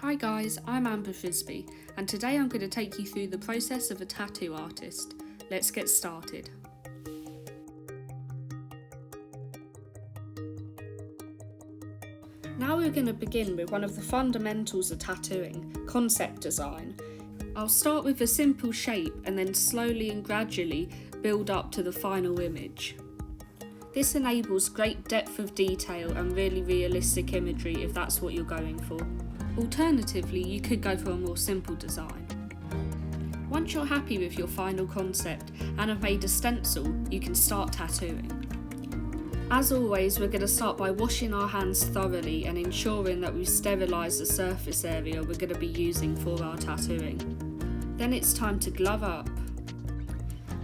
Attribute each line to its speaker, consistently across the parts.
Speaker 1: Hi guys, I'm Frisby, and today I'm going to take you through the process of a tattoo artist. Let's get started. Now we're going to begin with one of the fundamentals of tattooing, concept design. I'll start with a simple shape and then slowly and gradually build up to the final image. This enables great depth of detail and really realistic imagery if that's what you're going for. Alternatively, you could go for a more simple design. Once you're happy with your final concept and have made a stencil, you can start tattooing. As always, we're going to start by washing our hands thoroughly and ensuring that we've sterilised the surface area we're going to be using for our tattooing. Then it's time to glove up.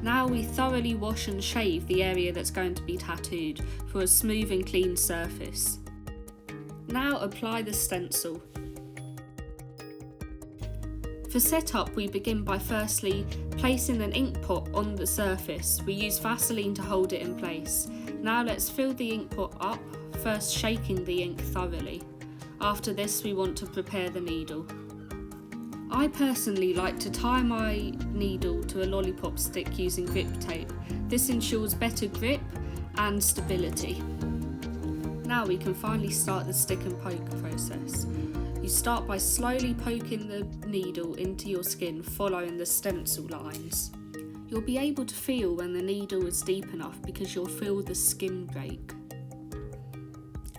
Speaker 1: Now we thoroughly wash and shave the area that's going to be tattooed for a smooth and clean surface. Now apply the stencil. For setup, we begin by firstly placing an ink pot on the surface. We use Vaseline to hold it in place. Now let's fill the ink pot up, first shaking the ink thoroughly. After this, we want to prepare the needle. I personally like to tie my needle to a lollipop stick using grip tape. This ensures better grip and stability. Now we can finally start the stick and poke process. You start by slowly poking the needle into your skin following the stencil lines. You'll be able to feel when the needle is deep enough because you'll feel the skin break.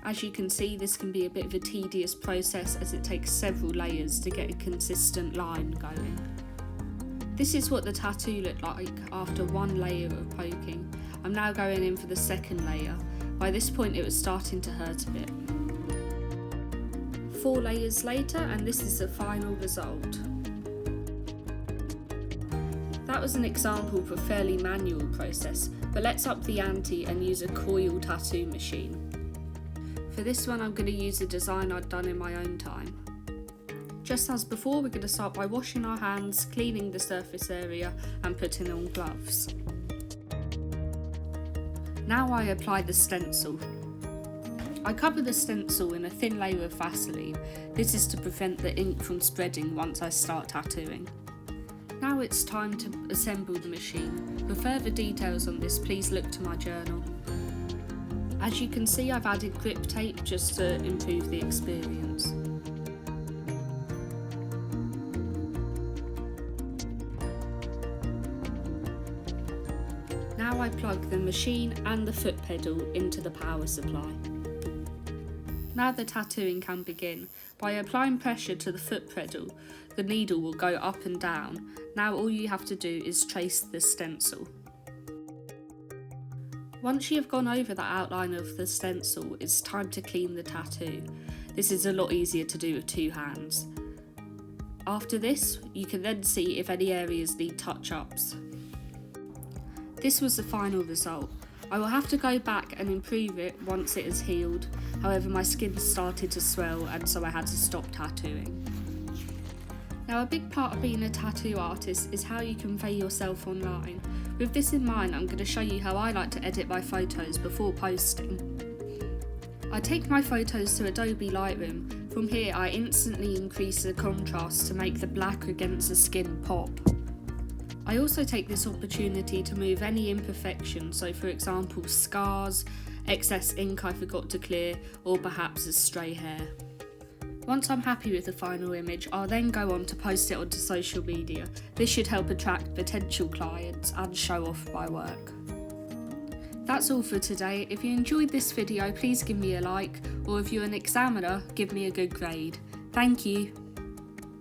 Speaker 1: As you can see, this can be a bit of a tedious process as it takes several layers to get a consistent line going. This is what the tattoo looked like after one layer of poking. I'm now going in for the second layer. By this point it was starting to hurt a bit. 4 layers later, and this is the final result. That was an example of a fairly manual process, but let's up the ante and use a coil tattoo machine. For this one I'm going to use a design I'd done in my own time. Just as before, we're going to start by washing our hands, cleaning the surface area and putting on gloves. Now I apply the stencil. I cover the stencil in a thin layer of Vaseline. This is to prevent the ink from spreading once I start tattooing. Now it's time to assemble the machine. For further details on this, please look to my journal. As you can see, I've added grip tape just to improve the experience. Now I plug the machine and the foot pedal into the power supply. Now the tattooing can begin. By applying pressure to the foot pedal, the needle will go up and down. Now all you have to do is trace the stencil. Once you have gone over the outline of the stencil, it's time to clean the tattoo. This is a lot easier to do with 2 hands. After this, you can then see if any areas need touch-ups. This was the final result. I will have to go back and improve it once it is healed. However, my skin started to swell and so I had to stop tattooing. Now, a big part of being a tattoo artist is how you convey yourself online. With this in mind, I'm going to show you how I like to edit my photos before posting. I take my photos to Adobe Lightroom. From here, I instantly increase the contrast to make the black against the skin pop. I also take this opportunity to move any imperfections, so for example scars, excess ink I forgot to clear, or perhaps a stray hair. Once I'm happy with the final image, I'll then go on to post it onto social media. This should help attract potential clients and show off my work. That's all for today. If you enjoyed this video, please give me a like, or if you're an examiner, give me a good grade. Thank you.